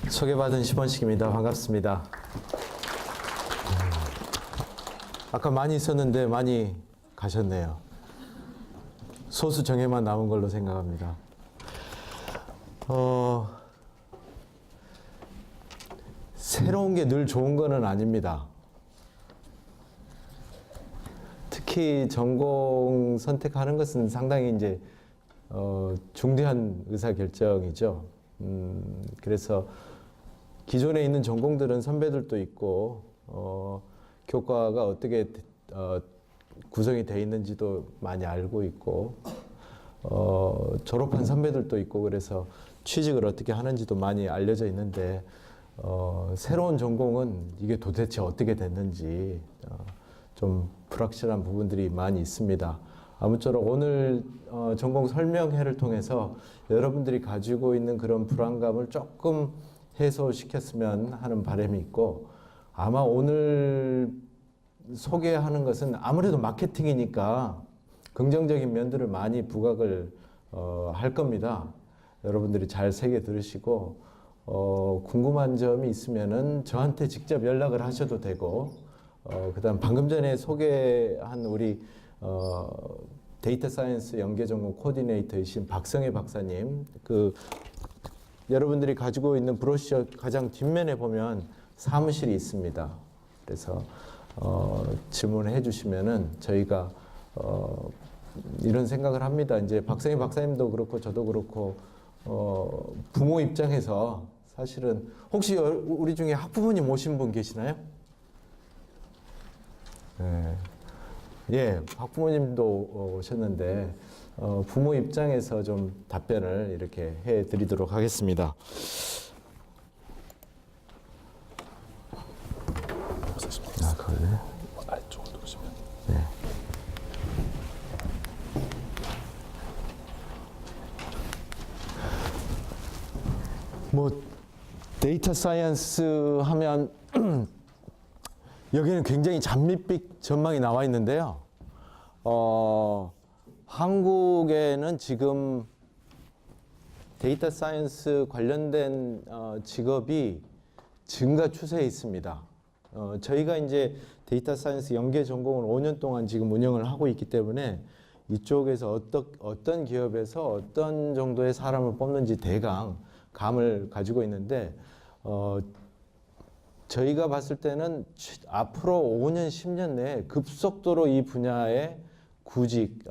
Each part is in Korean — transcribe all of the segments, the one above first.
소개받은 심원식입니다. 반갑습니다. 아까 많이 있었는데 많이 가셨네요. 소수 정예만 남은 걸로 생각합니다. 새로운 게 늘 좋은 거는 아닙니다. 특히 전공 선택하는 것은 상당히 이제 중대한 의사결정이죠. 그래서 기존에 있는 전공들은 선배들도 있고 교과가 어떻게 구성이 되어 있는지도 많이 알고 있고 졸업한 선배들도 있고 그래서 취직을 어떻게 하는지도 많이 알려져 있는데 새로운 전공은 이게 도대체 어떻게 됐는지 좀 불확실한 부분들이 많이 있습니다. 아무쪼록 오늘 전공 설명회를 통해서 여러분들이 가지고 있는 그런 불안감을 조금 해소시켰으면 하는 바람이 있고, 아마 오늘 소개하는 것은 아무래도 마케팅이니까 긍정적인 면들을 많이 부각을 할 겁니다. 여러분들이 잘 새겨 들으시고 궁금한 점이 있으면은 저한테 직접 연락을 하셔도 되고, 그다음 방금 전에 소개한 우리 데이터 사이언스 연계 전공 코디네이터이신 박성혜 박사님, 여러분들이 가지고 있는 브로셔 가장 뒷면에 보면 사무실이 있습니다. 그래서 질문을 해주시면은 저희가 이런 생각을 합니다. 이제 박성희 박사님도 그렇고 저도 그렇고 부모 입장에서 사실은 혹시 우리 중에 학부모님 오신 분 계시나요? 네. 예, 학부모님도 오셨는데 부모 입장에서 좀 답변을 이렇게 해드리도록 하겠습니다. 그걸요? 아래쪽으로 누르시면. 네. 뭐 데이터 사이언스 하면 여기는 굉장히 장밋빛 전망이 나와 있는데요. 한국에는 지금 데이터 사이언스 관련된 직업이 증가 추세에 있습니다. 저희가 이제 데이터 사이언스 연계 전공을 5년 동안 지금 운영을 하고 있기 때문에 이쪽에서 어떤 기업에서 어떤 정도의 사람을 뽑는지 대강 감을 가지고 있는데, 저희가 봤을 때는 앞으로 5년, 10년 내에 급속도로 이 분야에 구직,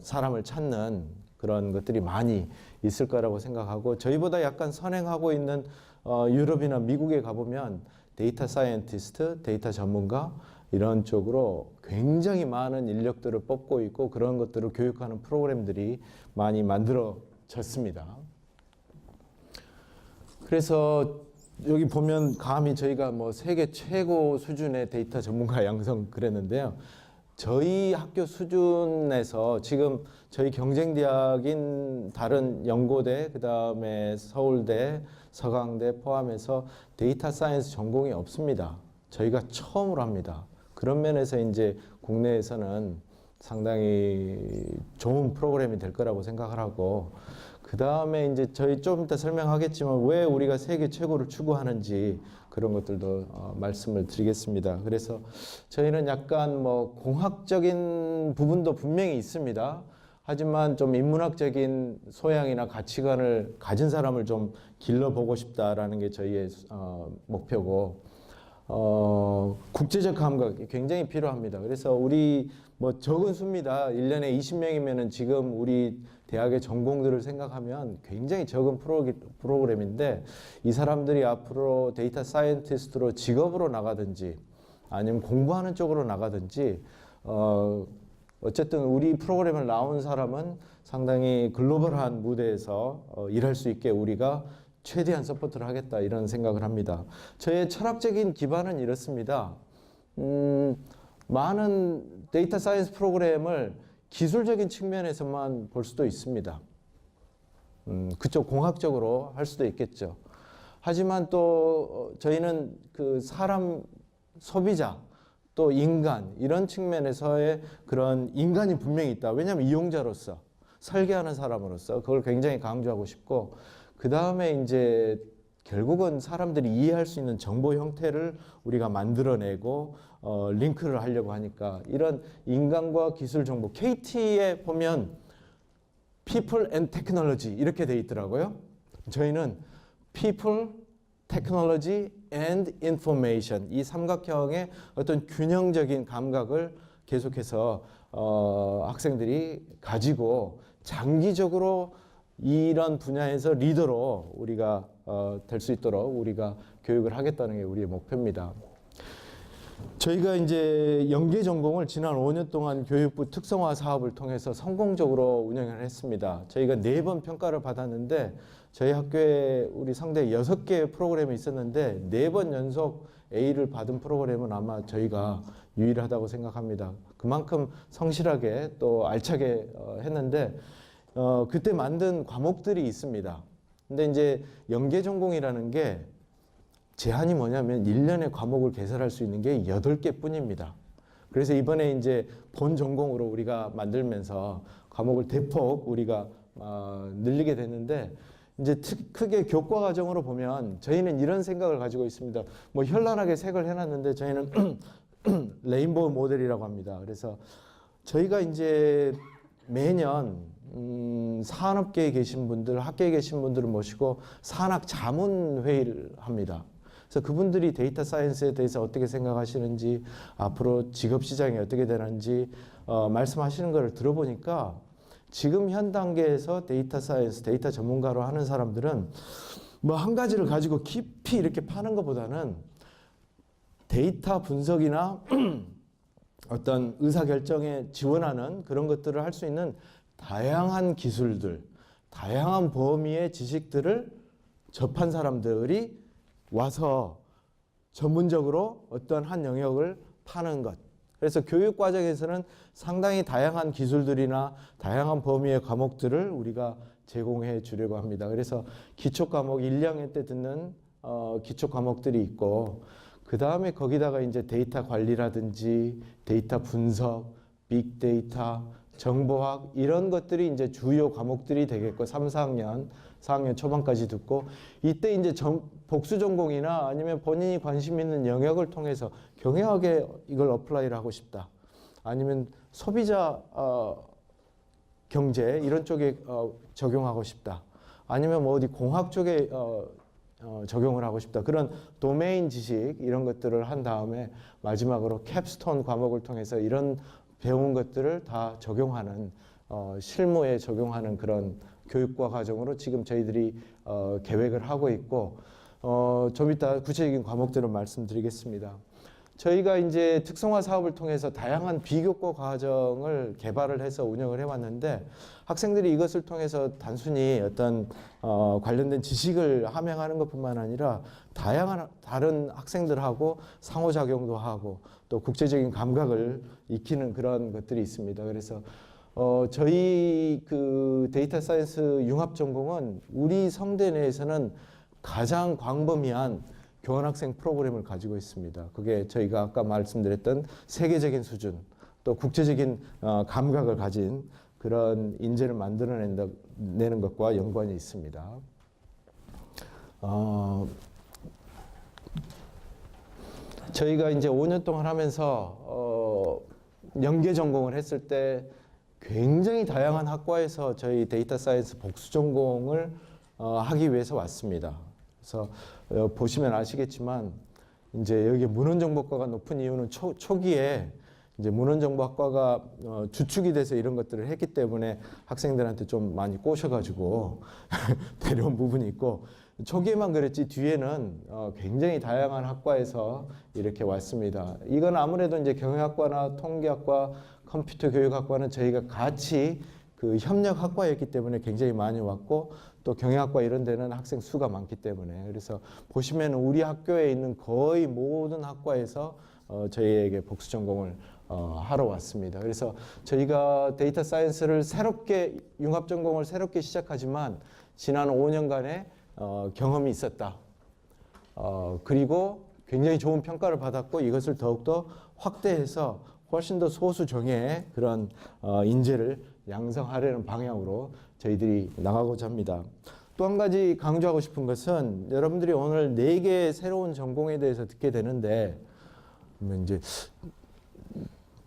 사람을 찾는 그런 것들이 많이 있을 거라고 생각하고, 저희보다 약간 선행하고 있는 유럽이나 미국에 가보면 데이터 사이언티스트, 데이터 전문가 이런 쪽으로 굉장히 많은 인력들을 뽑고 있고 그런 것들을 교육하는 프로그램들이 많이 만들어졌습니다. 그래서 여기 보면 감히 저희가 뭐 세계 최고 수준의 데이터 전문가 양성 그랬는데요. 저희 학교 수준에서 지금 저희 경쟁대학인 다른 연고대, 그 다음에 서울대, 서강대 포함해서 데이터 사이언스 전공이 없습니다. 저희가 처음으로 합니다. 그런 면에서 이제 국내에서는 상당히 좋은 프로그램이 될 거라고 생각을 하고, 그 다음에 이제 저희 좀 이따 설명하겠지만 왜 우리가 세계 최고를 추구하는지 그런 것들도 말씀을 드리겠습니다. 그래서 저희는 약간 뭐 공학적인 부분도 분명히 있습니다. 하지만 좀 인문학적인 소양이나 가치관을 가진 사람을 좀 길러보고 싶다라는 게 저희의 목표고, 국제적 감각이 굉장히 필요합니다. 그래서 우리 뭐 적은 수입니다. 1년에 20명이면은 지금 우리 대학의 전공들을 생각하면 굉장히 적은 프로그램인데, 이 사람들이 앞으로 데이터 사이언티스트로 직업으로 나가든지 아니면 공부하는 쪽으로 나가든지 어쨌든 우리 프로그램을 나온 사람은 상당히 글로벌한 무대에서 일할 수 있게 우리가 최대한 서포트를 하겠다 이런 생각을 합니다. 저의 철학적인 기반은 이렇습니다. 많은 데이터 사이언스 프로그램을 기술적인 측면에서만 볼 수도 있습니다. 그쪽 공학적으로 할 수도 있겠죠. 하지만 또 저희는 그 사람 소비자 또 인간 이런 측면에서의 그런 인간이 분명히 있다. 왜냐하면 이용자로서 설계하는 사람으로서 그걸 굉장히 강조하고 싶고, 그 다음에 이제 결국은 사람들이 이해할 수 있는 정보 형태를 우리가 만들어내고 링크를 하려고 하니까 이런 인간과 기술 정보, KT에 보면 People and Technology 이렇게 돼 있더라고요. 저희는 People, Technology and Information 이 삼각형의 어떤 균형적인 감각을 계속해서 학생들이 가지고 장기적으로 이런 분야에서 리더로 우리가 될 수 있도록 우리가 교육을 하겠다는 게 우리의 목표입니다. 저희가 이제 연계 전공을 지난 5년 동안 교육부 특성화 사업을 통해서 성공적으로 운영을 했습니다. 저희가 4번 평가를 받았는데 저희 학교에 우리 상대 6개의 프로그램이 있었는데 4번 연속 A를 받은 프로그램은 아마 저희가 유일하다고 생각합니다. 그만큼 성실하게 또 알차게 했는데 그때 만든 과목들이 있습니다. 근데 이제 연계 전공이라는 게 제한이 뭐냐면 1년에 과목을 개설할 수 있는 게 8개 뿐입니다. 그래서 이번에 이제 본 전공으로 우리가 만들면서 과목을 대폭 우리가 늘리게 됐는데 이제 크게 교과 과정으로 보면 저희는 이런 생각을 가지고 있습니다. 뭐 현란하게 색을 해놨는데 저희는 레인보우 모델이라고 합니다. 그래서 저희가 이제 매년 산업계에 계신 분들, 학계에 계신 분들을 모시고 산학 자문회의를 합니다. 그래서 그분들이 데이터 사이언스에 대해서 어떻게 생각하시는지, 앞으로 직업 시장이 어떻게 되는지 말씀하시는 것을 들어보니까 지금 현 단계에서 데이터 사이언스, 데이터 전문가로 하는 사람들은 뭐 한 가지를 가지고 깊이 이렇게 파는 것보다는 데이터 분석이나 어떤 의사결정에 지원하는 그런 것들을 할 수 있는 다양한 기술들, 다양한 범위의 지식들을 접한 사람들이 와서 전문적으로 어떤 한 영역을 파는 것. 그래서 교육 과정에서는 상당히 다양한 기술들이나 다양한 범위의 과목들을 우리가 제공해 주려고 합니다. 그래서 기초 과목 1, 2학년 때 듣는 기초 과목들이 있고 그 다음에 거기다가 이제 데이터 관리라든지 데이터 분석, 빅데이터, 정보학 이런 것들이 이제 주요 과목들이 되겠고 3, 4학년, 4학년 초반까지 듣고 이때 이제 복수 전공이나 아니면 본인이 관심 있는 영역을 통해서 경영학에 이걸 어플라이를 하고 싶다. 아니면 소비자 경제 이런 쪽에 적용하고 싶다. 아니면 뭐 어디 공학 쪽에 적용을 하고 싶다. 그런 도메인 지식 이런 것들을 한 다음에 마지막으로 캡스톤 과목을 통해서 이런 배운 것들을 다 적용하는 실무에 적용하는 그런 교육과 과정으로 지금 저희들이 계획을 하고 있고 좀 이따 구체적인 과목들을 말씀드리겠습니다. 저희가 이제 특성화 사업을 통해서 다양한 비교과 과정을 개발을 해서 운영을 해왔는데 학생들이 이것을 통해서 단순히 어떤 관련된 지식을 함양하는 것뿐만 아니라 다양한 다른 학생들하고 상호작용도 하고 또 국제적인 감각을 익히는 그런 것들이 있습니다. 그래서 저희 그 데이터 사이언스 융합 전공은 우리 성대 내에서는 가장 광범위한 교환학생 프로그램을 가지고 있습니다. 그게 저희가 아까 말씀드렸던 세계적인 수준, 또 국제적인 감각을 가진 그런 인재를 만들어내는 것과 연관이 있습니다. 저희가 이제 5년 동안 하면서 연계 전공을 했을 때 굉장히 다양한 학과에서 저희 데이터 사이언스 복수 전공을 하기 위해서 왔습니다. 그래서 보시면 아시겠지만 이제 여기 문헌정보과가 높은 이유는 초기에 이제 문헌정보학과가 주축이 돼서 이런 것들을 했기 때문에 학생들한테 좀 많이 꼬셔가지고 데려온 부분이 있고 초기에만 그랬지 뒤에는 굉장히 다양한 학과에서 이렇게 왔습니다. 이건 아무래도 이제 경영학과나 통계학과, 컴퓨터 교육학과는 저희가 같이 그 협력학과였기 때문에 굉장히 많이 왔고 또 경영학과 이런 데는 학생 수가 많기 때문에 그래서 보시면 우리 학교에 있는 거의 모든 학과에서 저희에게 복수 전공을 하러 왔습니다. 그래서 저희가 데이터 사이언스를 새롭게 융합 전공을 새롭게 시작하지만 지난 5년간의 경험이 있었다. 그리고 굉장히 좋은 평가를 받았고 이것을 더욱더 확대해서 훨씬 더 소수 정예의 그런 인재를 양성하려는 방향으로 저희들이 나가고자 합니다. 또 한 가지 강조하고 싶은 것은 여러분들이 오늘 4개의 새로운 전공에 대해서 듣게 되는데 이제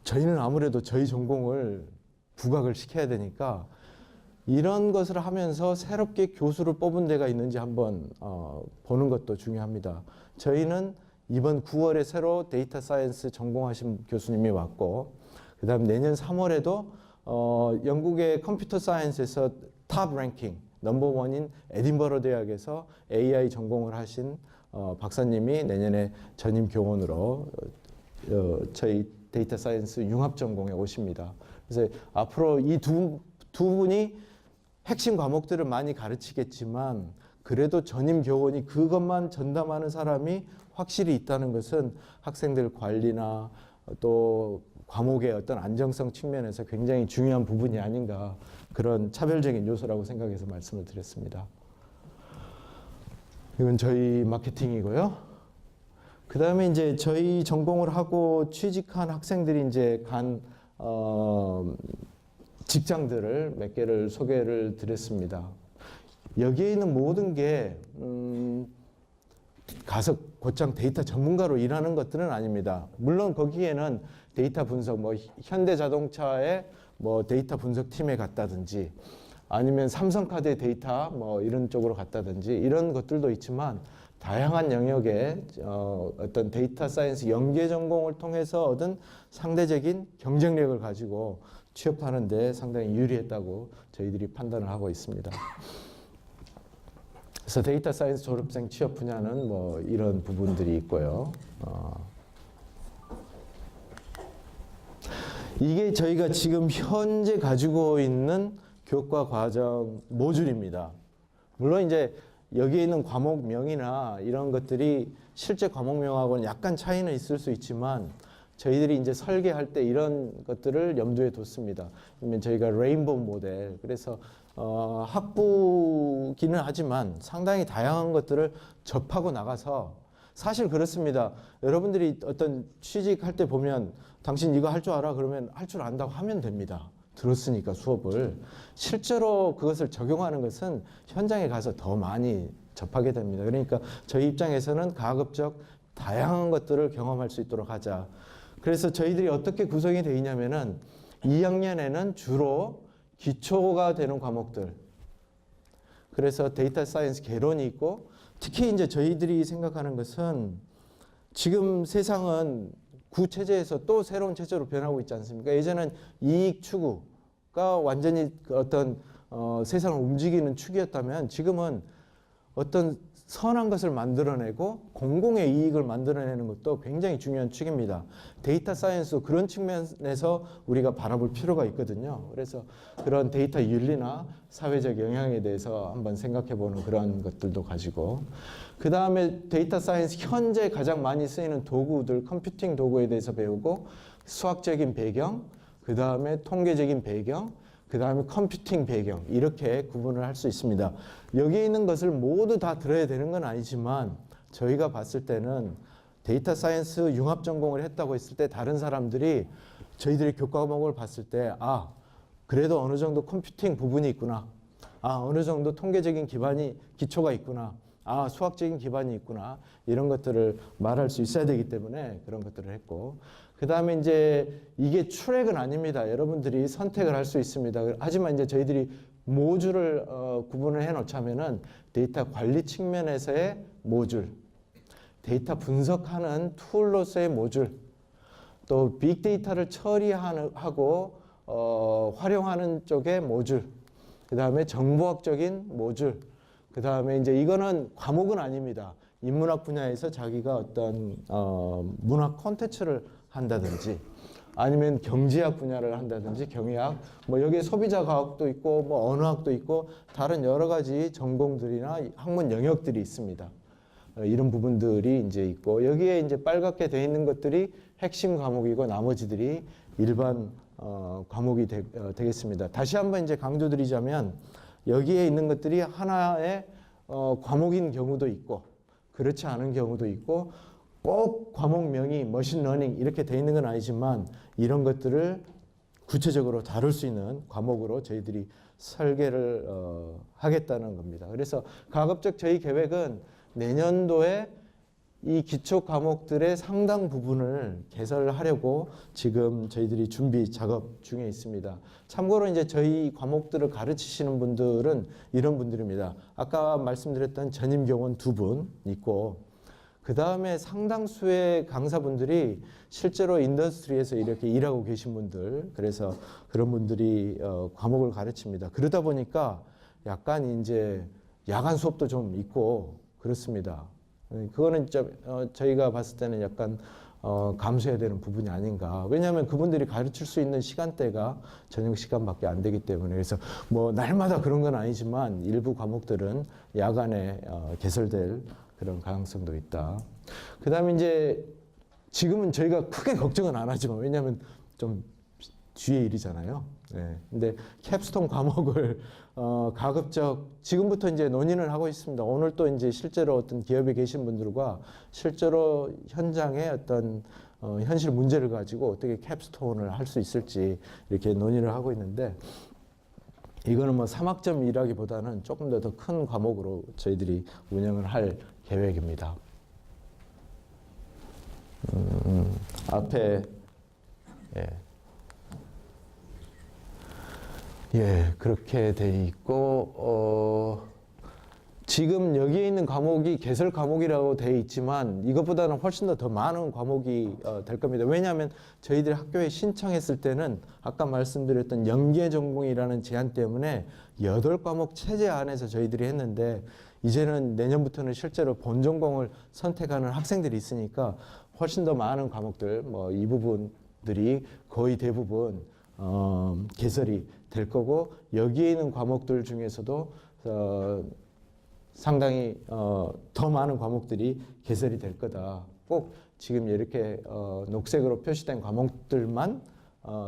저희는 아무래도 저희 전공을 부각을 시켜야 되니까 이런 것을 하면서 새롭게 교수를 뽑은 데가 있는지 한번 보는 것도 중요합니다. 저희는 이번 9월에 새로 데이터 사이언스 전공하신 교수님이 왔고 그 다음 내년 3월에도 영국의 컴퓨터 사이언스에서 탑 랭킹 넘버원인 에딘버러 대학에서 AI 전공을 하신 박사님이 내년에 전임 교원으로 저희 데이터 사이언스 융합 전공에 오십니다. 그래서 앞으로 이 두 분이 핵심 과목들을 많이 가르치겠지만 그래도 전임 교원이 그것만 전담하는 사람이 확실히 있다는 것은 학생들 관리나 또 과목의 어떤 안정성 측면에서 굉장히 중요한 부분이 아닌가 그런 차별적인 요소라고 생각해서 말씀을 드렸습니다. 이건 저희 마케팅이고요. 그 다음에 이제 저희 전공을 하고 취직한 학생들이 이제 간 직장들을 몇 개를 소개를 드렸습니다. 여기에 있는 모든 게 가서 곧장 데이터 전문가로 일하는 것들은 아닙니다. 물론 거기에는 데이터 분석, 뭐 현대자동차의 뭐 데이터 분석팀에 갔다든지 아니면 삼성카드의 데이터 뭐 이런 쪽으로 갔다든지 이런 것들도 있지만 다양한 영역의 어떤 데이터 사이언스 연계 전공을 통해서 얻은 상대적인 경쟁력을 가지고 취업하는 데 상당히 유리했다고 저희들이 판단을 하고 있습니다. 그래서 데이터 사이언스 졸업생 취업 분야는 뭐 이런 부분들이 있고요. 이게 저희가 지금 현재 가지고 있는 교과 과정 모듈입니다. 물론 이제 여기에 있는 과목명이나 이런 것들이 실제 과목명하고는 약간 차이는 있을 수 있지만 저희들이 이제 설계할 때 이런 것들을 염두에 뒀습니다. 그러면 저희가 레인보우 모델, 그래서 학부기는 하지만 상당히 다양한 것들을 접하고 나가서 사실 그렇습니다. 여러분들이 어떤 취직할 때 보면 당신 이거 할 줄 알아? 그러면 할 줄 안다고 하면 됩니다. 들었으니까 수업을. 실제로 그것을 적용하는 것은 현장에 가서 더 많이 접하게 됩니다. 그러니까 저희 입장에서는 가급적 다양한 것들을 경험할 수 있도록 하자. 그래서 저희들이 어떻게 구성이 되어 있냐면은 2학년에는 주로 기초가 되는 과목들. 그래서 데이터 사이언스 개론이 있고 특히 이제 저희들이 생각하는 것은 지금 세상은 구체제에서 또 새로운 체제로 변하고 있지 않습니까? 예전엔 이익 추구가 완전히 어떤 세상을 움직이는 축이었다면 지금은 어떤 선한 것을 만들어내고 공공의 이익을 만들어내는 것도 굉장히 중요한 축입니다. 데이터 사이언스도 그런 측면에서 우리가 바라볼 필요가 있거든요. 그래서 그런 데이터 윤리나 사회적 영향에 대해서 한번 생각해 보는 그런 것들도 가지고 그 다음에 데이터 사이언스 현재 가장 많이 쓰이는 도구들, 컴퓨팅 도구에 대해서 배우고 수학적인 배경, 그 다음에 통계적인 배경, 그 다음에 컴퓨팅 배경 이렇게 구분을 할 수 있습니다. 여기 있는 것을 모두 다 들어야 되는 건 아니지만 저희가 봤을 때는 데이터 사이언스 융합 전공을 했다고 했을 때 다른 사람들이 저희들의 교과 과목을 봤을 때 그래도 어느 정도 컴퓨팅 부분이 있구나. 어느 정도 통계적인 기초가 있구나. 수학적인 기반이 있구나. 이런 것들을 말할 수 있어야 되기 때문에 그런 것들을 했고 그 다음에 이제 이게 출액은 아닙니다. 여러분들이 선택을 할 수 있습니다. 하지만 이제 저희들이 모듈을 구분을 해 놓자면은 데이터 관리 측면에서의 모듈, 데이터 분석하는 툴로서의 모듈, 또 빅데이터를 처리하고 활용하는 쪽의 모듈, 그 다음에 정보학적인 모듈, 그 다음에 이제 이거는 과목은 아닙니다. 인문학 분야에서 자기가 어떤 문학 콘텐츠를 한다든지 아니면 경제학 분야를 한다든지 경영학, 뭐 여기에 소비자 과학도 있고 뭐 언어학도 있고 다른 여러 가지 전공들이나 학문 영역들이 있습니다. 이런 부분들이 이제 있고 여기에 이제 빨갛게 되어 있는 것들이 핵심 과목이고 나머지들이 일반 과목이 되겠습니다. 다시 한번 이제 강조드리자면 여기에 있는 것들이 하나의 과목인 경우도 있고 그렇지 않은 경우도 있고 꼭 과목명이 머신러닝 이렇게 돼 있는 건 아니지만 이런 것들을 구체적으로 다룰 수 있는 과목으로 저희들이 설계를 하겠다는 겁니다. 그래서 가급적 저희 계획은 내년도에 이 기초 과목들의 상당 부분을 개설하려고 지금 저희들이 준비 작업 중에 있습니다. 참고로 이제 저희 과목들을 가르치시는 분들은 이런 분들입니다. 아까 말씀드렸던 전임 교원 2분 있고, 그 다음에 상당수의 강사분들이 실제로 인더스트리에서 이렇게 일하고 계신 분들, 그래서 그런 분들이 과목을 가르칩니다. 그러다 보니까 약간 이제 야간 수업도 좀 있고 그렇습니다. 그거는 저희가 봤을 때는 약간 감수해야 되는 부분이 아닌가. 왜냐하면 그분들이 가르칠 수 있는 시간대가 저녁 시간밖에 안 되기 때문에. 그래서 뭐 날마다 그런 건 아니지만 일부 과목들은 야간에 개설될 그런 가능성도 있다. 그 다음에 이제 지금은 저희가 크게 걱정은 안 하지만, 왜냐하면 좀 뒤의 일이잖아요. 네. 근데 캡스톤 과목을 가급적 지금부터 이제 논의를 하고 있습니다. 오늘 또 이제 실제로 어떤 기업에 계신 분들과 실제로 현장의 어떤 현실 문제를 가지고 어떻게 캡스톤을 할 수 있을지 이렇게 논의를 하고 있는데, 이거는 뭐 3학점이라기보다는 조금 더 큰 과목으로 저희들이 운영을 할 계획입니다. 앞에 그렇게 돼 있고, 지금 여기에 있는 과목이 개설 과목이라고 돼 있지만 이것보다는 훨씬 더 많은 과목이 될 겁니다. 왜냐하면 저희들이 학교에 신청했을 때는 아까 말씀드렸던 연계 전공이라는 제한 때문에 8과목 체제 안에서 저희들이 했는데, 이제는 내년부터는 실제로 본 전공을 선택하는 학생들이 있으니까 훨씬 더 많은 과목들, 뭐 이 부분들이 거의 대부분 개설이 될 거고, 여기에 있는 과목들 중에서도 상당히 더 많은 과목들이 개설이 될 거다. 꼭 지금 이렇게 녹색으로 표시된 과목들만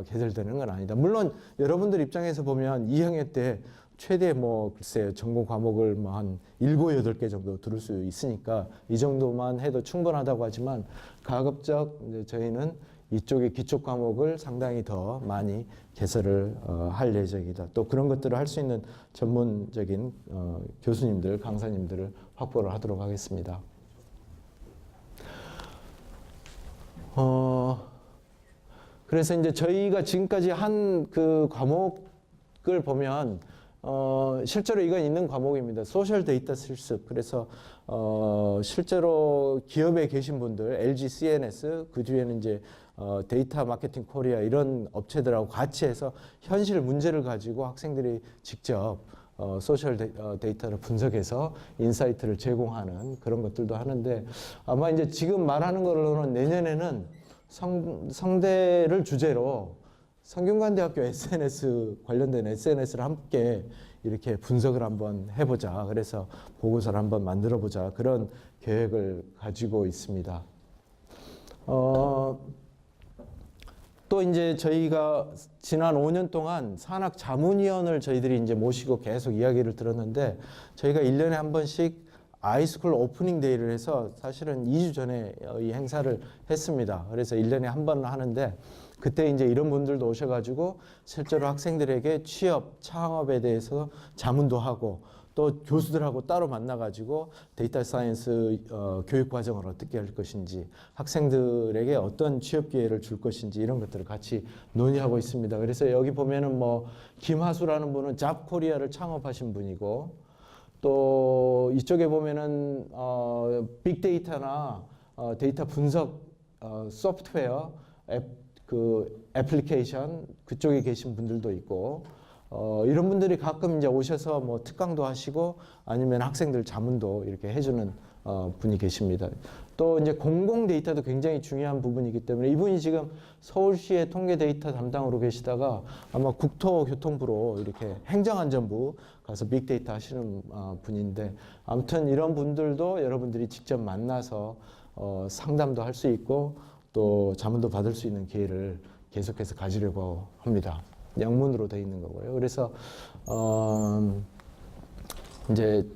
개설되는 건 아니다. 물론 여러분들 입장에서 보면 2학년 때 최대 뭐 글쎄요, 전공 과목을 뭐 한 7, 8개 정도 들을 수 있으니까 이 정도만 해도 충분하다고 하지만, 가급적 이제 저희는 이쪽의 기초 과목을 상당히 더 많이 개설을 할 예정이다. 또 그런 것들을 할 수 있는 전문적인 교수님들, 강사님들을 확보를 하도록 하겠습니다. 그래서 이제 저희가 지금까지 한 그 과목을 보면 실제로 이건 있는 과목입니다. 소셜 데이터 실습. 그래서 실제로 기업에 계신 분들, LG CNS, 그 뒤에는 이제 데이터 마케팅 코리아 이런 업체들하고 같이 해서 현실 문제를 가지고 학생들이 직접 소셜 데이터를 분석해서 인사이트를 제공하는 그런 것들도 하는데, 아마 이제 지금 말하는 거로는 내년에는 성대를 주제로 성균관대학교 SNS 관련된 SNS를 함께 이렇게 분석을 한번 해보자. 그래서 보고서를 한번 만들어보자. 그런 계획을 가지고 있습니다. 또 이제 저희가 지난 5년 동안 산학 자문위원을 저희들이 이제 모시고 계속 이야기를 들었는데, 저희가 1년에 한 번씩 아이스쿨 오프닝 데이를 해서 사실은 2주 전에 이 행사를 했습니다. 그래서 1년에 한 번 하는데, 그때 이제 이런 분들도 오셔가지고 실제로 학생들에게 취업, 창업에 대해서 자문도 하고, 또 교수들하고 따로 만나가지고 데이터 사이언스 교육 과정을 어떻게 할 것인지, 학생들에게 어떤 취업 기회를 줄 것인지 이런 것들을 같이 논의하고 있습니다. 그래서 여기 보면은 뭐 김하수라는 분은 잡코리아를 창업하신 분이고, 또 이쪽에 보면은 빅데이터나 데이터 분석 소프트웨어 그 애플리케이션 그쪽에 계신 분들도 있고, 이런 분들이 가끔 이제 오셔서 뭐 특강도 하시고 아니면 학생들 자문도 이렇게 해주는 분이 계십니다. 또 이제 공공 데이터도 굉장히 중요한 부분이기 때문에, 이분이 지금 서울시의 통계 데이터 담당으로 계시다가 아마 국토교통부로 이렇게 행정안전부 가서 빅데이터 하시는 분인데, 아무튼 이런 분들도 여러분들이 직접 만나서 상담도 할 수 있고 또 자문도 받을 수 있는 기회를 계속해서 가지려고 합니다. 영문으로 되어 있는 거고요. 그래서 이제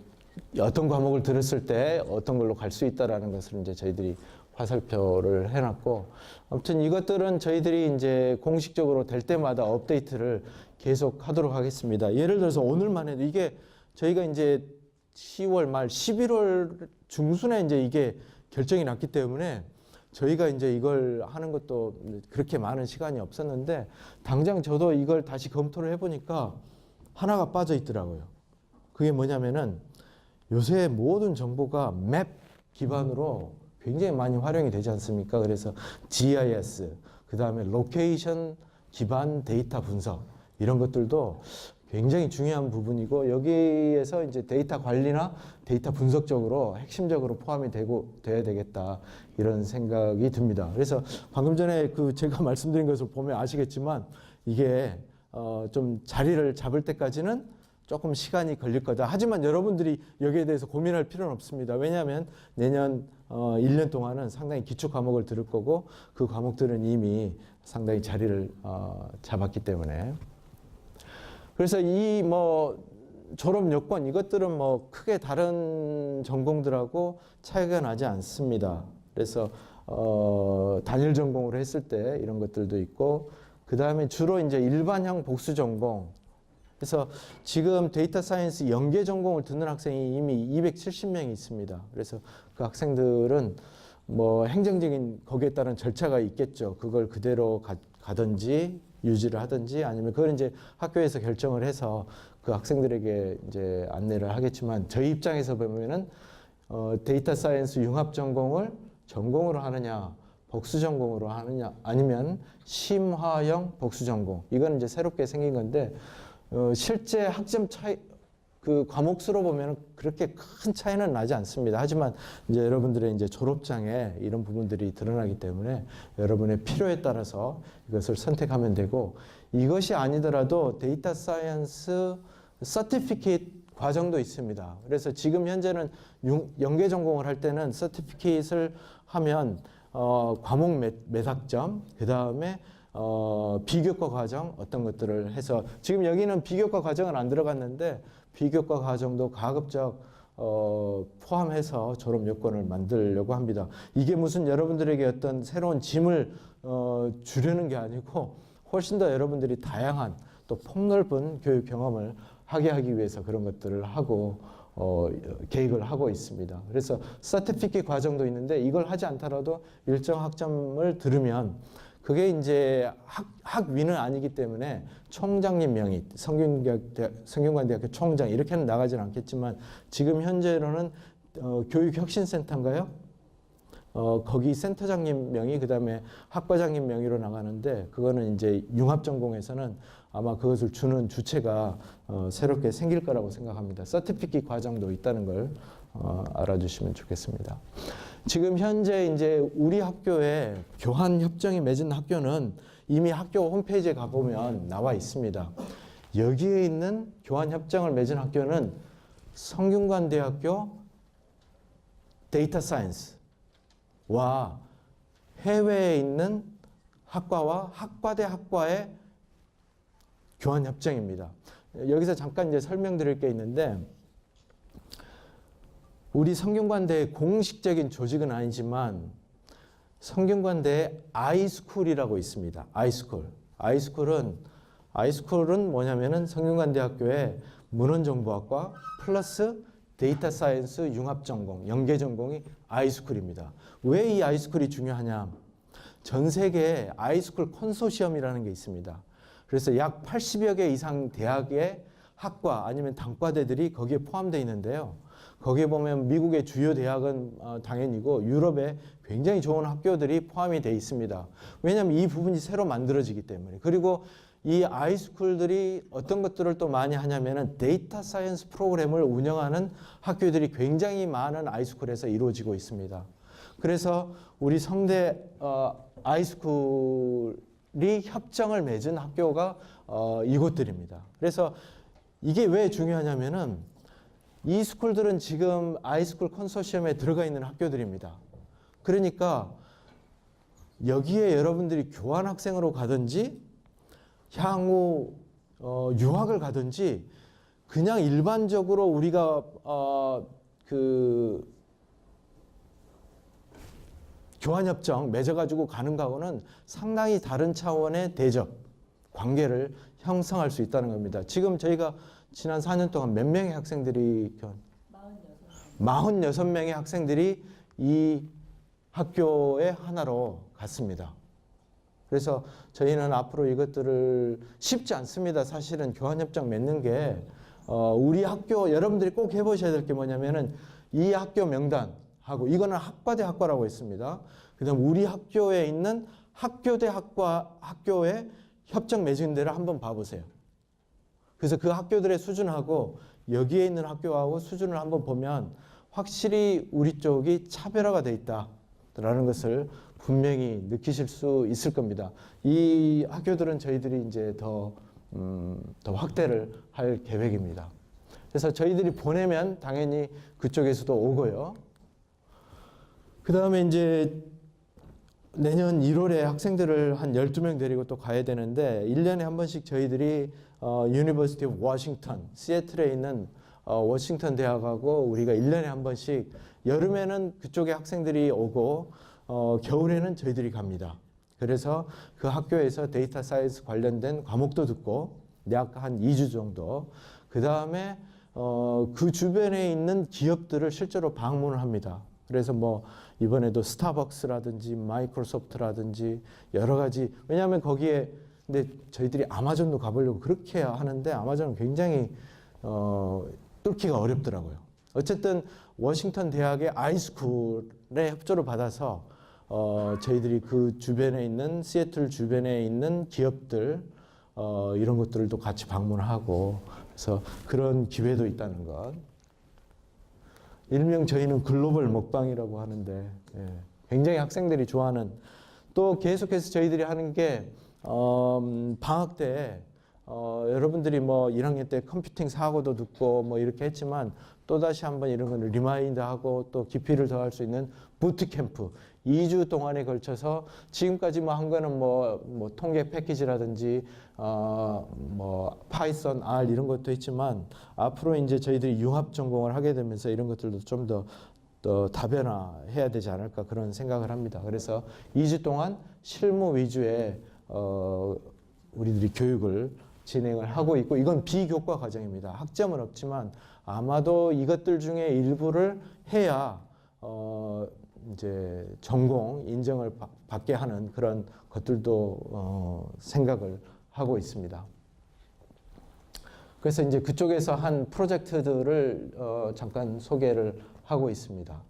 어떤 과목을 들었을 때 어떤 걸로 갈 수 있다라는 것을 이제 저희들이 화살표를 해놨고, 아무튼 이것들은 저희들이 이제 공식적으로 될 때마다 업데이트를 계속 하도록 하겠습니다. 예를 들어서 오늘만 해도 이게 저희가 이제 10월 말 11월 중순에 이제 이게 결정이 났기 때문에 저희가 이제 이걸 하는 것도 그렇게 많은 시간이 없었는데, 당장 저도 이걸 다시 검토를 해보니까 하나가 빠져 있더라고요. 그게 뭐냐면은 요새 모든 정보가 맵 기반으로 굉장히 많이 활용이 되지 않습니까? 그래서 GIS, 그 다음에 로케이션 기반 데이터 분석, 이런 것들도 굉장히 중요한 부분이고, 여기에서 이제 데이터 관리나 데이터 분석적으로 핵심적으로 포함이 돼야 되겠다, 이런 생각이 듭니다. 그래서 방금 전에 제가 말씀드린 것을 보면 아시겠지만, 이게 좀 자리를 잡을 때까지는 조금 시간이 걸릴 거다. 하지만 여러분들이 여기에 대해서 고민할 필요는 없습니다. 왜냐하면 내년 1년 동안은 상당히 기초 과목을 들을 거고, 그 과목들은 이미 상당히 자리를 잡았기 때문에. 그래서 이 졸업 요건, 이것들은 크게 다른 전공들하고 차이가 나지 않습니다. 그래서 단일 전공으로 했을 때 이런 것들도 있고, 그 다음에 주로 이제 일반형 복수 전공. 그래서 지금 데이터 사이언스 연계 전공을 듣는 학생이 이미 270명이 있습니다. 그래서 그 학생들은 행정적인 거기에 따른 절차가 있겠죠. 그걸 그대로 가든지 유지를 하든지, 아니면 그걸 이제 학교에서 결정을 해서 그 학생들에게 이제 안내를 하겠지만, 저희 입장에서 보면은 데이터 사이언스 융합 전공을 전공으로 하느냐, 복수 전공으로 하느냐, 아니면 심화형 복수 전공, 이건 이제 새롭게 생긴 건데, 실제 학점 차이, 그 과목 수로 보면 그렇게 큰 차이는 나지 않습니다. 하지만 이제 여러분들의 이제 졸업장에 이런 부분들이 드러나기 때문에 여러분의 필요에 따라서 이것을 선택하면 되고, 이것이 아니더라도 데이터 사이언스 서티피케이트 과정도 있습니다. 그래서 지금 현재는 연계 전공을 할 때는 서티피케이트를 하면 과목 몇 학점, 그 다음에 비교과 과정 어떤 것들을 해서, 지금 여기는 비교과 과정은 안 들어갔는데 비교과 과정도 가급적 포함해서 졸업 요건을 만들려고 합니다. 이게 무슨 여러분들에게 어떤 새로운 짐을 주려는 게 아니고, 훨씬 더 여러분들이 다양한 또 폭넓은 교육 경험을 하게 하기 위해서 그런 것들을 하고 계획을 하고 있습니다. 그래서 서티피케이트 과정도 있는데, 이걸 하지 않더라도 일정 학점을 들으면 그게 이제 학위는 아니기 때문에 총장님 명의, 성균관대학교 총장 이렇게는 나가지는 않겠지만, 지금 현재로는 교육혁신센터인가요? 거기 센터장님 명의, 그 다음에 학과장님 명의로 나가는데, 그거는 이제 융합전공에서는 아마 그것을 주는 주체가 새롭게 생길 거라고 생각합니다. 서티피케이트 과정도 있다는 걸 알아주시면 좋겠습니다. 지금 현재 이제 우리 학교에 교환 협정이 맺은 학교는 이미 학교 홈페이지에 가보면 나와 있습니다. 여기에 있는 교환 협정을 맺은 학교는 성균관대학교 데이터 사이언스와 해외에 있는 학과와 학과대 학과의 교환 협정입니다. 여기서 잠깐 이제 설명드릴 게 있는데, 우리 성균관대의 공식적인 조직은 아니지만 성균관대에 아이스쿨이라고 있습니다. 아이스쿨은 뭐냐면은 성균관대학교의 문헌정보학과 플러스 데이터 사이언스 융합 전공, 연계 전공이 아이스쿨입니다. 왜 이 아이스쿨이 중요하냐? 전 세계에 아이스쿨 컨소시엄이라는 게 있습니다. 그래서 약 80여 개 이상 대학의 학과 아니면 단과대들이 거기에 포함되어 있는데요. 거기에 보면 미국의 주요 대학은 당연히고, 유럽의 굉장히 좋은 학교들이 포함이 되어 있습니다. 왜냐하면 이 부분이 새로 만들어지기 때문에. 그리고 이 아이스쿨들이 어떤 것들을 또 많이 하냐면은 데이터 사이언스 프로그램을 운영하는 학교들이 굉장히 많은 아이스쿨에서 이루어지고 있습니다. 그래서 우리 성대 아이스쿨이 협정을 맺은 학교가 이곳들입니다. 그래서 이게 왜 중요하냐면은, 이 스쿨들은 지금 아이스쿨 컨소시엄에 들어가 있는 학교들입니다. 그러니까 여기에 여러분들이 교환학생으로 가든지 향후 유학을 가든지, 그냥 일반적으로 우리가 교환협정 맺어가지고 가는 거하고는 상당히 다른 차원의 대접, 관계를 형성할 수 있다는 겁니다. 지금 저희가 지난 4년 동안 몇 명의 학생들이 46명의 학생들이 이 학교의 하나로 갔습니다. 그래서 저희는 앞으로 이것들을 쉽지 않습니다. 사실은 교환협정 맺는 게 우리 학교 여러분들이 꼭 해보셔야 될 게 뭐냐면은 이 학교 명단하고 이거는 학과 대 학과라고 있습니다. 그다음 우리 학교에 있는 학교 대 학교의 협정 맺은 데를 한번 봐보세요. 그래서 그 학교들의 수준하고 여기에 있는 학교하고 수준을 한번 보면 확실히 우리 쪽이 차별화가 돼 있다라는 것을 분명히 느끼실 수 있을 겁니다. 이 학교들은 저희들이 이제 더 확대를 할 계획입니다. 그래서 저희들이 보내면 당연히 그쪽에서도 오고요. 그 다음에 이제 내년 1월에 학생들을 한 12명 데리고 또 가야 되는데 1년에 한 번씩 저희들이 유니버시티 오브 워싱턴, 시애틀에 있는 워싱턴 대학하고 우리가 1년에 한 번씩 여름에는 그쪽에 학생들이 오고 겨울에는 저희들이 갑니다. 그래서 그 학교에서 데이터 사이언스 관련된 과목도 듣고 약 한 2주 정도 그 다음에 그 주변에 있는 기업들을 실제로 방문을 합니다. 그래서 뭐 이번에도 스타벅스라든지 마이크로소프트라든지 여러 가지 왜냐하면 거기에 근데 저희들이 아마존도 가보려고 그렇게 하는데 아마존은 굉장히 뚫기가 어렵더라고요. 어쨌든 워싱턴 대학의 아이스쿨의 협조를 받아서 저희들이 그 주변에 있는 시애틀 주변에 있는 기업들 이런 것들도 같이 방문하고 그래서 그런 기회도 있다는 것. 일명 저희는 글로벌 먹방이라고 하는데 굉장히 학생들이 좋아하는 또 계속해서 저희들이 하는 게 방학 때 여러분들이 뭐 1학년 때 컴퓨팅 사고도 듣고 뭐 이렇게 했지만 또다시 한번 이런 거를 리마인드하고 또 깊이를 더할 수 있는 부트캠프 2주 동안에 걸쳐서 지금까지 뭐 한 거는 뭐 통계 패키지라든지 뭐 파이썬, R 이런 것도 있지만 앞으로 이제 저희들이 융합 전공을 하게 되면서 이런 것들도 좀 더 다변화해야 되지 않을까 그런 생각을 합니다. 그래서 2주 동안 실무 위주의 우리들이 교육을 진행을 하고 있고 이건 비교과 과정입니다. 학점은 없지만 아마도 이것들 중에 일부를 해야 이제 전공 인정을 받게 하는 그런 것들도 생각을 하고 있습니다. 그래서 이제 그쪽에서 한 프로젝트들을 잠깐 소개를 하고 있습니다.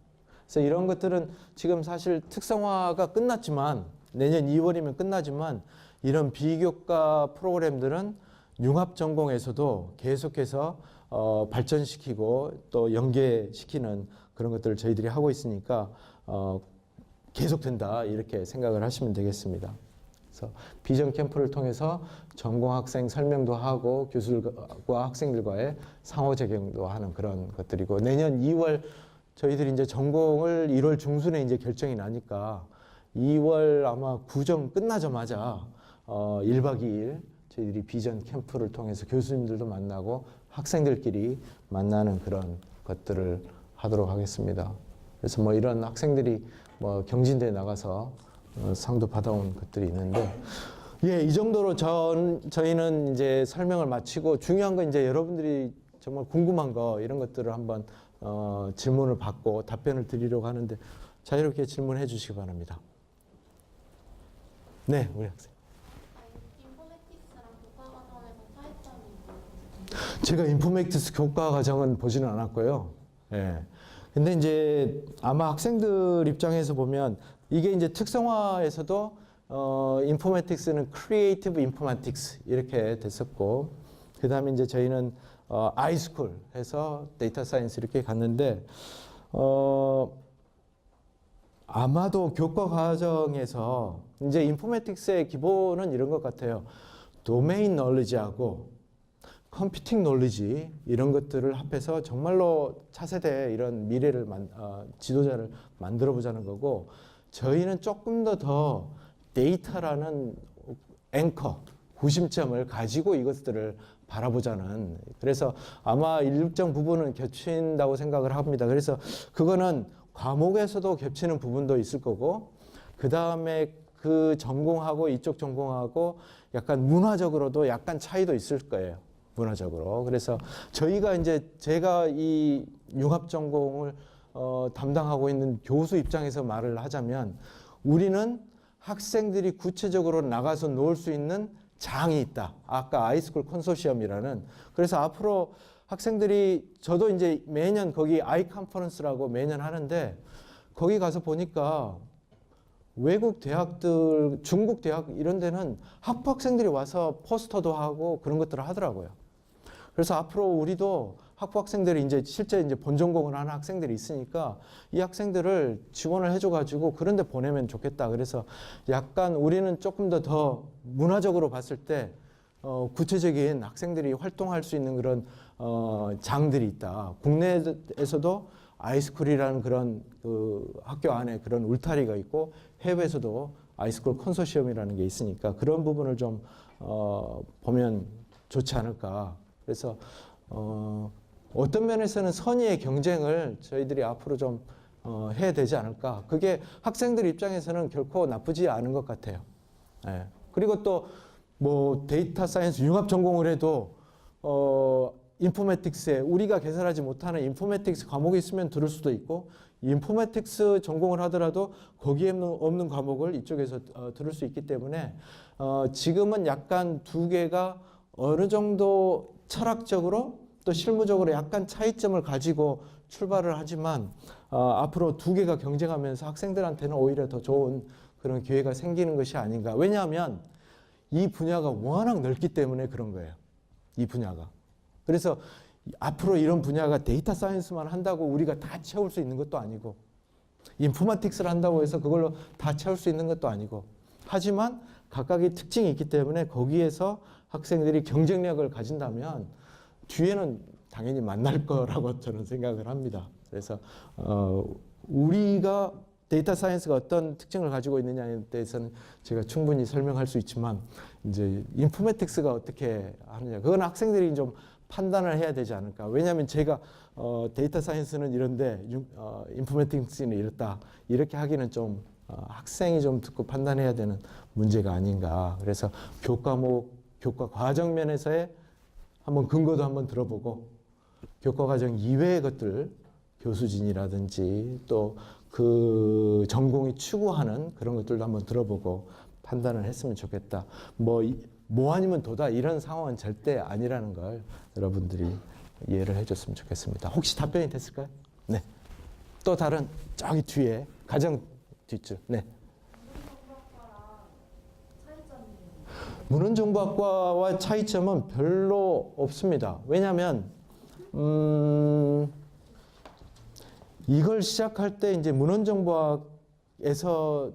그래서 이런 것들은 지금 사실 특성화가 끝났지만 내년 2월이면 끝나지만 이런 비교과 프로그램들은 융합 전공에서도 계속해서 발전시키고 또 연계시키는 그런 것들을 저희들이 하고 있으니까 계속된다 이렇게 생각을 하시면 되겠습니다. 그래서 비전 캠프를 통해서 전공 학생 설명도 하고 교수들과 학생들과의 상호작용도 하는 그런 것들이고 내년 2월 저희들이 이제 전공을 1월 중순에 이제 결정이 나니까 2월 아마 구정 끝나자마자 1박 2일 저희들이 비전 캠프를 통해서 교수님들도 만나고 학생들끼리 만나는 그런 것들을 하도록 하겠습니다. 그래서 뭐 이런 학생들이 뭐 경진대에 나가서 상도 받아온 것들이 있는데 예, 이 정도로 저희는 이제 설명을 마치고 중요한 건 이제 여러분들이 정말 궁금한 거 이런 것들을 한번 질문을 받고 답변을 드리려고 하는데 자유롭게 질문해 주시기 바랍니다. 네, 우리 학생. 인포메틱스랑 교과 과정에서 차이점이 제가 인포메틱스 교과 과정은 보지는 않았고요. 예. 근데 이제 아마 학생들 입장에서 보면 이게 이제 특성화에서도 인포메틱스는 크리에이티브 인포메틱스 이렇게 됐었고 그 다음에 이제 저희는 아이스쿨 해서 데이터 사이언스 이렇게 갔는데 아마도 교과 과정에서 이제 인포메틱스의 기본은 이런 것 같아요. 도메인 널리지하고 컴퓨팅 널리지 이런 것들을 합해서 정말로 차세대 이런 미래를 지도자를 만들어 보자는 거고 저희는 조금 더 데이터라는 앵커 구심점을 가지고 이것들을 바라보자는 그래서 아마 일정 부분은 겹친다고 생각을 합니다. 그래서 그거는 과목에서도 겹치는 부분도 있을 거고 그 다음에 그 전공하고 이쪽 전공하고 약간 문화적으로도 약간 차이도 있을 거예요. 문화적으로. 그래서 저희가 이제 제가 이 융합 전공을 담당하고 있는 교수 입장에서 말을 하자면 우리는 학생들이 구체적으로 나가서 놀 수 있는 장이 있다. 아까 아이스쿨 컨소시엄이라는. 그래서 앞으로 학생들이 저도 이제 매년 거기 아이 컨퍼런스라고 매년 하는데 거기 가서 보니까 외국 대학들, 중국 대학 이런 데는 학부 학생들이 와서 포스터도 하고 그런 것들을 하더라고요. 그래서 앞으로 우리도 학부 학생들이 이제 실제 이제 본전공을 하는 학생들이 있으니까 이 학생들을 지원을 해줘가지고 그런 데 보내면 좋겠다. 그래서 약간 우리는 조금 더 문화적으로 봤을 때 구체적인 학생들이 활동할 수 있는 그런 장들이 있다. 국내에서도 아이스쿨이라는 그런 그 학교 안에 그런 울타리가 있고 해외에서도 아이스쿨 컨소시엄이라는 게 있으니까 그런 부분을 좀 보면 좋지 않을까. 그래서 어떤 면에서는 선의의 경쟁을 저희들이 앞으로 좀 해야 되지 않을까. 그게 학생들 입장에서는 결코 나쁘지 않은 것 같아요. 예. 그리고 또 뭐 데이터 사이언스 융합 전공을 해도 인포메틱스에 우리가 개설하지 못하는 인포메틱스 과목이 있으면 들을 수도 있고 인포메틱스 전공을 하더라도 거기에 없는 과목을 이쪽에서 들을 수 있기 때문에 지금은 약간 두 개가 어느 정도 철학적으로 또 실무적으로 약간 차이점을 가지고 출발을 하지만 앞으로 두 개가 경쟁하면서 학생들한테는 오히려 더 좋은 그런 기회가 생기는 것이 아닌가. 왜냐하면 이 분야가 워낙 넓기 때문에 그런 거예요. 이 분야가. 그래서 앞으로 이런 분야가 데이터 사이언스만 한다고 우리가 다 채울 수 있는 것도 아니고 인포메틱스를 한다고 해서 그걸로 다 채울 수 있는 것도 아니고 하지만 각각의 특징이 있기 때문에 거기에서 학생들이 경쟁력을 가진다면 뒤에는 당연히 만날 거라고 저는 생각을 합니다. 그래서 우리가 데이터 사이언스가 어떤 특징을 가지고 있느냐에 대해서는 제가 충분히 설명할 수 있지만 이제 인포메틱스가 어떻게 하느냐 그건 학생들이 좀 판단을 해야 되지 않을까. 왜냐하면 제가 데이터 사이언스는 이런데 인포메틱스는 이렇다 이렇게 하기는 좀 학생이 좀 듣고 판단해야 되는 문제가 아닌가. 그래서 교과 과정 면에서의 한번 근거도 한번 들어보고 교과 과정 이외의 것들 교수진이라든지 또 그 전공이 추구하는 그런 것들도 한번 들어보고 판단을 했으면 좋겠다. 뭐 아니면 도다 이런 상황은 절대 아니라는 걸 여러분들이 이해를 해줬으면 좋겠습니다. 혹시 답변이 됐을까요? 네. 또 다른 저기 뒤에 가장 뒷줄. 네. 문헌정보학과와 차이점은 별로 없습니다. 왜냐하면 이걸 시작할 때 이제 문헌정보학에서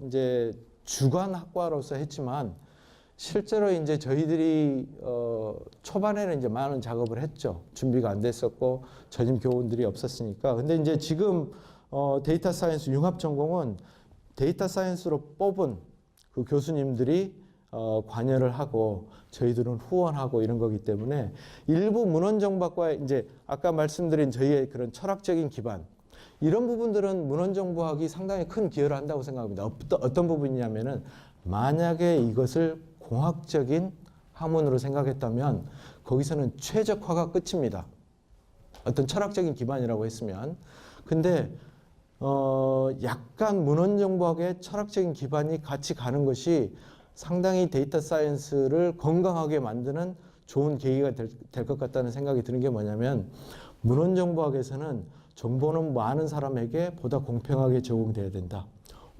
이제 주관 학과로서 했지만 실제로 이제 저희들이 초반에는 이제 많은 작업을 했죠. 준비가 안 됐었고 전임 교원들이 없었으니까. 근데 이제 지금 데이터 사이언스 융합 전공은 데이터 사이언스로 뽑은 그 교수님들이 관여를 하고 저희들은 후원하고 이런 거기 때문에 일부 문헌정보학과의 이제 아까 말씀드린 저희의 그런 철학적인 기반 이런 부분들은 문헌정보학이 상당히 큰 기여를 한다고 생각합니다. 어떤 부분이냐면은 만약에 이것을 공학적인 학문으로 생각했다면 거기서는 최적화가 끝입니다. 어떤 철학적인 기반이라고 했으면. 근데 약간 문헌정보학의 철학적인 기반이 같이 가는 것이 상당히 데이터 사이언스를 건강하게 만드는 좋은 계기가 될 것 같다는 생각이 드는 게 뭐냐면 문헌정보학에서는 정보는 많은 사람에게 보다 공평하게 제공돼야 된다.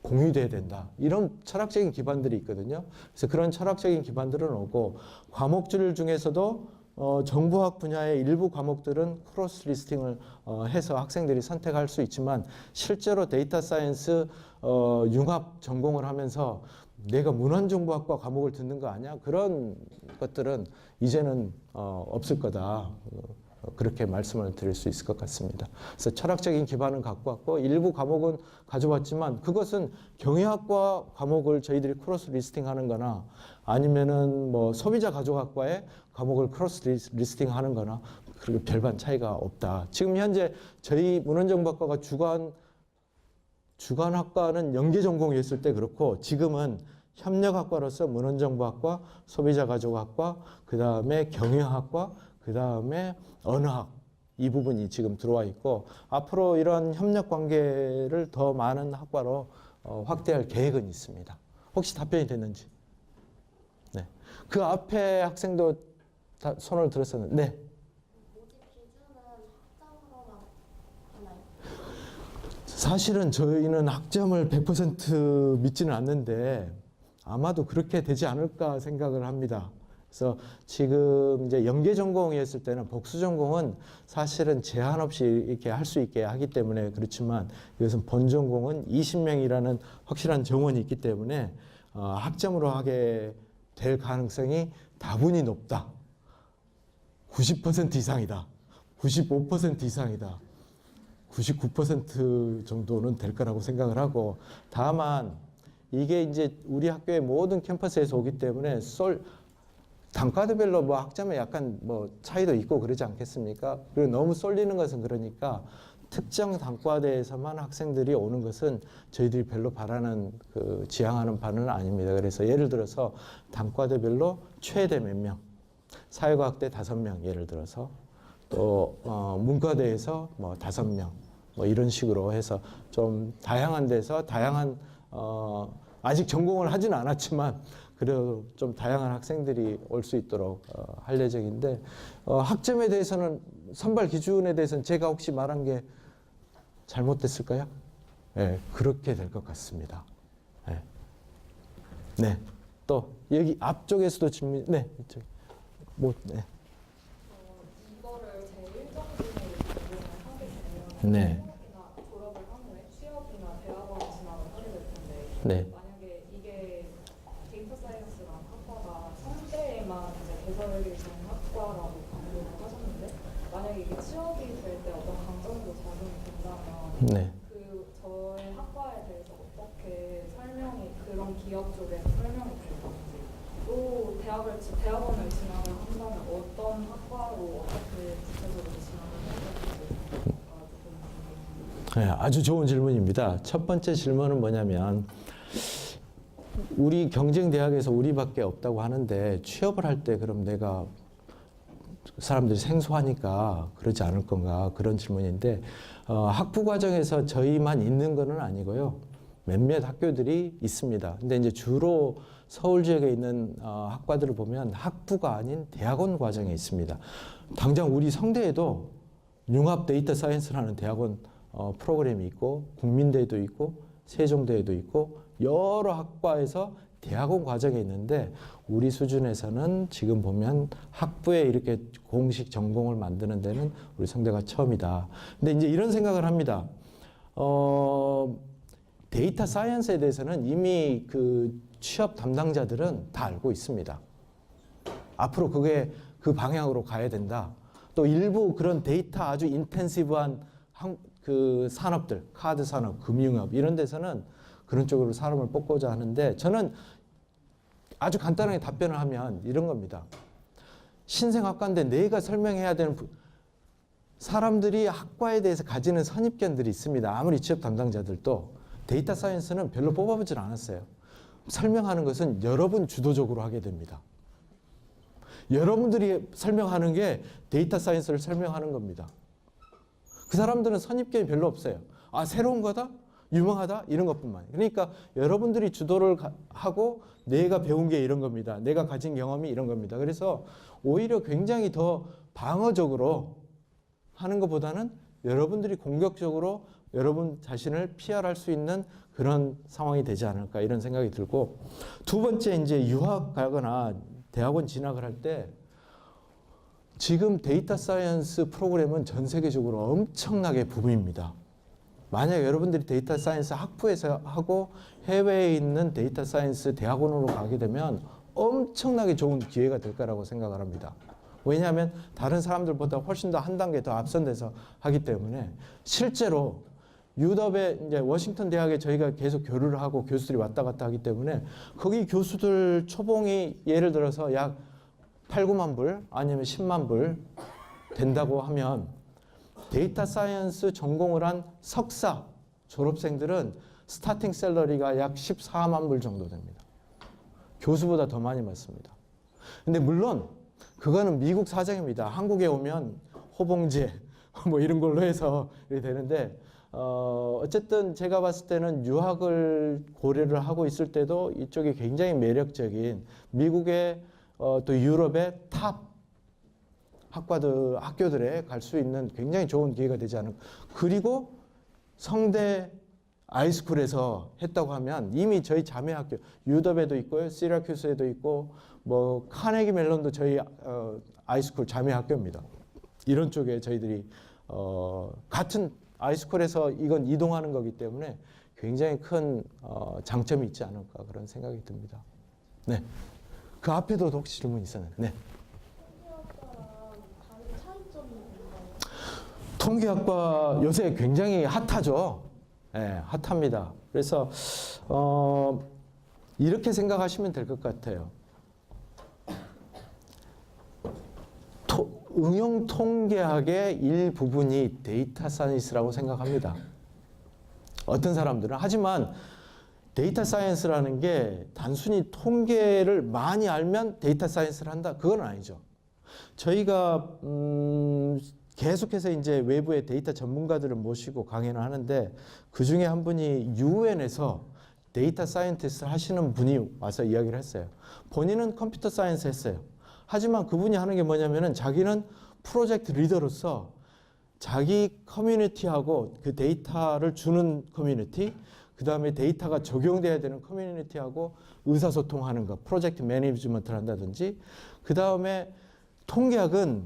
공유돼야 된다. 이런 철학적인 기반들이 있거든요. 그래서 그런 철학적인 기반들은 오고 과목들 중에서도 정보학 분야의 일부 과목들은 크로스 리스팅을 해서 학생들이 선택할 수 있지만 실제로 데이터 사이언스 융합 전공을 하면서 내가 문헌정보학과 과목을 듣는 거 아니야? 그런 것들은 이제는 없을 거다. 그렇게 말씀을 드릴 수 있을 것 같습니다. 그래서 철학적인 기반은 갖고 왔고 일부 과목은 가져왔지만 그것은 경영학과 과목을 저희들이 크로스 리스팅하는 거나 아니면은 뭐 소비자 가족학과의 과목을 크로스 리스팅하는 거나 그렇게 별반 차이가 없다. 지금 현재 저희 문헌정보학과가 주관학과는 연계 전공이었을 때 그렇고 지금은 협력학과로서 문헌정보학과, 소비자가족학과, 그 다음에 경영학과, 그 다음에 언어학 이 부분이 지금 들어와 있고 앞으로 이런 협력 관계를 더 많은 학과로 확대할 계획은 있습니다. 혹시 답변이 됐는지? 네. 그 앞에 학생도 다 손을 들었었는데, 네. 모집 기준은 학점으로만 하나요? 사실은 저희는 학점을 100% 믿지는 않는데 아마도 그렇게 되지 않을까 생각을 합니다. 그래서 지금 이제 연계 전공이었을 때는 복수 전공은 사실은 제한 없이 이렇게 할 수 있게 하기 때문에 그렇지만 이것은 본 전공은 20명이라는 확실한 정원이 있기 때문에 학점으로 하게 될 가능성이 다분히 높다. 90% 이상이다. 95% 이상이다. 99% 정도는 될 거라고 생각을 하고 다만 이게 이제 우리 학교의 모든 캠퍼스에서 오기 때문에 단과대별로 뭐 학점에 약간 뭐 차이도 있고 그러지 않겠습니까? 그리고 너무 쏠리는 것은 그러니까 특정 단과대에서만 학생들이 오는 것은 저희들이 별로 바라는 지향하는 바는 아닙니다. 그래서 예를 들어서 단과대별로 최대 몇 명, 사회과학대 5명 예를 들어서 또 문과대에서 뭐 5명 뭐 이런 식으로 해서 좀 다양한 데서 다양한 아직 전공을 하지는 않았지만 그래도 좀 다양한 학생들이 올 수 있도록 할 예정인데 학점에 대해서는 선발 기준에 대해서는 제가 혹시 말한 게 잘못됐을까요? 네, 그렇게 될 것 같습니다. 네. 네. 또 여기 앞쪽에서도 질문. 네. 이쪽. 뭐 네. 이거를 제1정신으로 적용을 하게 되면 네. 졸업을 한 후에 취업이나 대학원 진학을 하게 될 텐데 네. 만약에 이게 데이터 사이언스라는 학과가 성대에만 이제 개설된 학과라고 강조를 하셨는데 만약에 이게 취업이 될 때 어떤 강점으로 작용이 된다면 네. 저의 학과에 대해서 어떻게 그런 기업 쪽에서 설명이 될 건지 또 대학원을 진학을 한다면 어떤 학과로 어떻게 구체적으로 진학을 해야 될지 네, 아주 좋은 질문입니다. 첫 번째 질문은 뭐냐면 우리 경쟁 대학에서 우리밖에 없다고 하는데 취업을 할 때 그럼 내가 사람들이 생소하니까 그러지 않을 건가 그런 질문인데 학부 과정에서 저희만 있는 건 아니고요. 몇몇 학교들이 있습니다. 근데 이제 주로 서울 지역에 있는 학과들을 보면 학부가 아닌 대학원 과정에 있습니다. 당장 우리 성대에도 융합 데이터 사이언스라는 대학원 프로그램이 있고 국민대도 있고 세종대에도 있고 여러 학과에서 대학원 과정에 있는데 우리 수준에서는 지금 보면 학부에 이렇게 공식 전공을 만드는 데는 우리 성대가 처음이다. 근데 이제 이런 생각을 합니다. 데이터 사이언스에 대해서는 이미 그 취업 담당자들은 다 알고 있습니다. 앞으로 그게 그 방향으로 가야 된다. 또 일부 그런 데이터 아주 인텐시브한 그 산업들, 카드 산업, 금융업 이런 데서는 그런 쪽으로 사람을 뽑고자 하는데 저는 아주 간단하게 답변을 하면 이런 겁니다. 신생학과인데 내가 설명해야 되는 사람들이 학과에 대해서 가지는 선입견들이 있습니다. 아무리 취업 담당자들도 데이터 사이언스는 별로 뽑아보질 않았어요. 설명하는 것은 여러분 주도적으로 하게 됩니다. 여러분들이 설명하는 게 데이터 사이언스를 설명하는 겁니다. 그 사람들은 선입견이 별로 없어요. 아, 새로운 거다? 유명하다? 이런 것뿐만. 그러니까 여러분들이 주도를 하고 내가 배운 게 이런 겁니다. 내가 가진 경험이 이런 겁니다. 그래서 오히려 굉장히 더 방어적으로 하는 것보다는 여러분들이 공격적으로 여러분 자신을 PR할 수 있는 그런 상황이 되지 않을까 이런 생각이 들고 두 번째 이제 유학 가거나 대학원 진학을 할 때 지금 데이터 사이언스 프로그램은 전 세계적으로 엄청나게 붐입니다. 만약 여러분들이 데이터 사이언스 학부에서 하고 해외에 있는 데이터 사이언스 대학원으로 가게 되면 엄청나게 좋은 기회가 될 거라고 생각을 합니다. 왜냐하면 다른 사람들보다 훨씬 더 한 단계 더 앞선 데서 하기 때문에 실제로 유럽의 이제 워싱턴 대학에 저희가 계속 교류를 하고 교수들이 왔다 갔다 하기 때문에 거기 교수들 초봉이 예를 들어서 약 8, 9만 불 아니면 10만 불 된다고 하면 데이터 사이언스 전공을 한 석사 졸업생들은 스타팅 셀러리가 약 14만 불 정도 됩니다. 교수보다 더 많이 받습니다. 근데 물론 그거는 미국 사정입니다. 한국에 오면 호봉제 뭐 이런 걸로 해서 이렇게 되는데 어쨌든 제가 봤을 때는 유학을 고려를 하고 있을 때도 이쪽이 굉장히 매력적인 미국의 또 유럽의 탑 학교들에 갈 수 있는 굉장히 좋은 기회가 되지 않을까. 그리고 성대 아이스쿨에서 했다고 하면 이미 저희 자매 학교 유덥에도 있고요, 시라큐스에도 있고 뭐 카네기 멜론도 저희 아이스쿨 자매 학교입니다. 이런 쪽에 저희들이 같은 아이스쿨에서 이건 이동하는 거기 때문에 굉장히 큰 장점이 있지 않을까 그런 생각이 듭니다. 네, 그 앞에도 혹시 질문 있었나요? 네. 통계학과랑 다른 차이점이 뭔가요? 통계학과 요새 굉장히 핫하죠. 네, 핫합니다. 그래서 이렇게 생각하시면 될 것 같아요. 응용 통계학의 일부분이 데이터 사이언스라고 생각합니다. 어떤 사람들은. 하지만 데이터 사이언스라는 게 단순히 통계를 많이 알면 데이터 사이언스를 한다. 그건 아니죠. 저희가 계속해서 이제 외부의 데이터 전문가들을 모시고 강연을 하는데 그 중에 한 분이 UN에서 데이터 사이언티스트 하시는 분이 와서 이야기를 했어요. 본인은 컴퓨터 사이언스 했어요. 하지만 그분이 하는 게 뭐냐면은 자기는 프로젝트 리더로서 자기 커뮤니티하고 그 데이터를 주는 커뮤니티, 그 다음에 데이터가 적용돼야 되는 커뮤니티하고 의사소통하는 것, 프로젝트 매니지먼트를 한다든지, 그 다음에 통계학은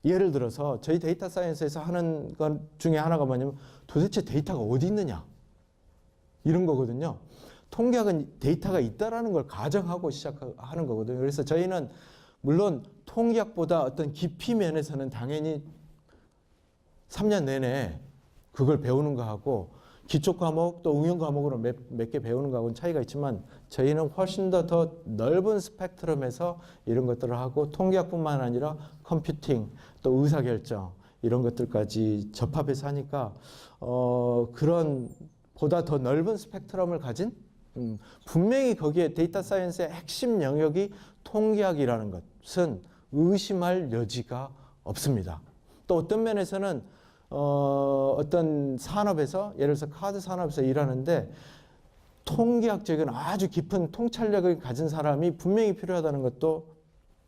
예를 들어서 저희 데이터 사이언스에서 하는 것 중에 하나가 뭐냐면 도대체 데이터가 어디 있느냐 이런 거거든요. 통계학은 데이터가 있다라는 걸 가정하고 시작하는 거거든요. 그래서 저희는 물론 통계학보다 어떤 깊이 면에서는 당연히 3년 내내 그걸 배우는 거하고 기초 과목 또 응용 과목으로 몇 개 배우는 거하고는 차이가 있지만 저희는 훨씬 더 넓은 스펙트럼에서 이런 것들을 하고 통계학뿐만 아니라 컴퓨팅 또 의사결정 이런 것들까지 접합해서 하니까 그런 보다 더 넓은 스펙트럼을 가진 분명히 거기에 데이터 사이언스의 핵심 영역이 통계학이라는 것은 의심할 여지가 없습니다. 또 어떤 면에서는 어떤 산업에서 예를 들어서 카드 산업에서 일하는데 통계학적인 아주 깊은 통찰력을 가진 사람이 분명히 필요하다는 것도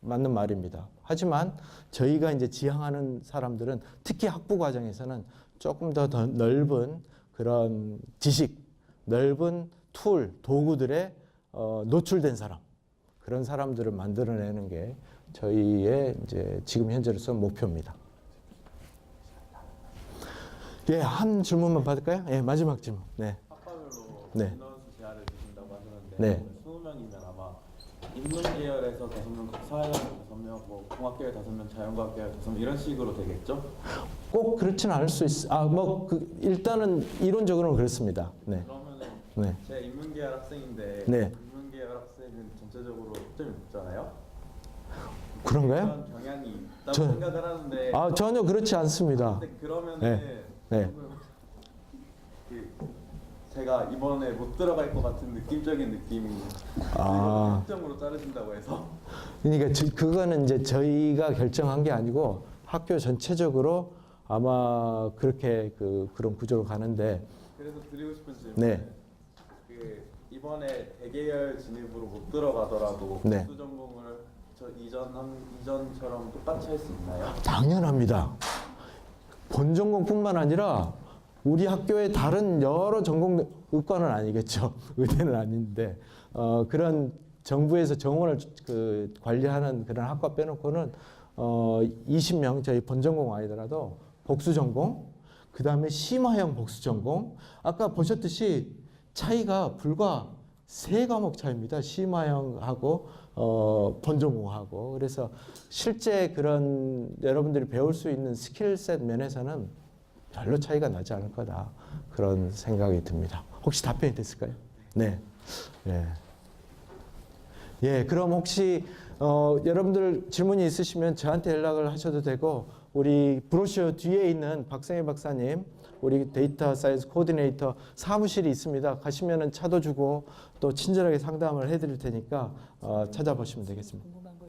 맞는 말입니다. 하지만 저희가 이제 지향하는 사람들은 특히 학부 과정에서는 조금 더 넓은 그런 지식, 넓은 툴, 도구들에 노출된 사람, 그런 사람들을 만들어내는 게 저희의 이제 지금 현재로서 목표입니다. 예, 한 질문만 받을까요? 예, 마지막 질문. 네. 학과별로 네. 인원수 제한을 두신다고 하셨는데 네. 20명이면 아마 인문 계열에서 5명, 사회학 5명, 뭐 공학 계열 5명, 자연과학 계열 5명 이런 식으로 되겠죠? 꼭 그렇지는 않을 수 있어. 일단은 이론적으로는 그렇습니다. 네. 그러면은 네. 제 인문 계열 학생인데 네. 인문 계열 학생은 전체적으로 학점이 높잖아요. 그런가요? 그런 경향이 있다고 저- 생각을 하는데 전혀 그렇지 않습니다. 근데 그러면은 네. 그 제가 이번에 못 들어갈 것 같은 느낌적인 느낌이 아. 학점으로 자르신다고 해서 그러니까 그거는 이제 저희가 결정한 게 아니고 학교 전체적으로 아마 그렇게 그런 구조로 가는데 그래서 드리고 싶은 질문은 네. 그 이번에 대계열 진입으로 못 들어가더라도 네. 복수 전공을 저 이전처럼 똑같이 할 수 있나요? 당연합니다. 본 전공뿐만 아니라 우리 학교의 다른 여러 전공, 의과는 아니겠죠. 의대는 아닌데 그런 정부에서 정원을 관리하는 그런 학과 빼놓고는 20명 저희 본 전공 아니더라도 복수 전공, 그 다음에 심화형 복수 전공. 아까 보셨듯이 차이가 불과 3과목 차이입니다. 심화형하고 본 전공하고. 그래서 실제 그런 여러분들이 배울 수 있는 스킬셋 면에서는 별로 차이가 나지 않을 거다. 그런 생각이 듭니다. 혹시 답변이 됐을까요? 네. 예. 예, 그럼 혹시 여러분들 질문이 있으시면 저한테 연락을 하셔도 되고 우리 브로셔 뒤에 있는 박성희 박사님 우리 데이터 사이언스 코디네이터 사무실이 있습니다. 가시면은 차도 주고 또 친절하게 상담을 해드릴 테니까 찾아보시면 되겠습니다.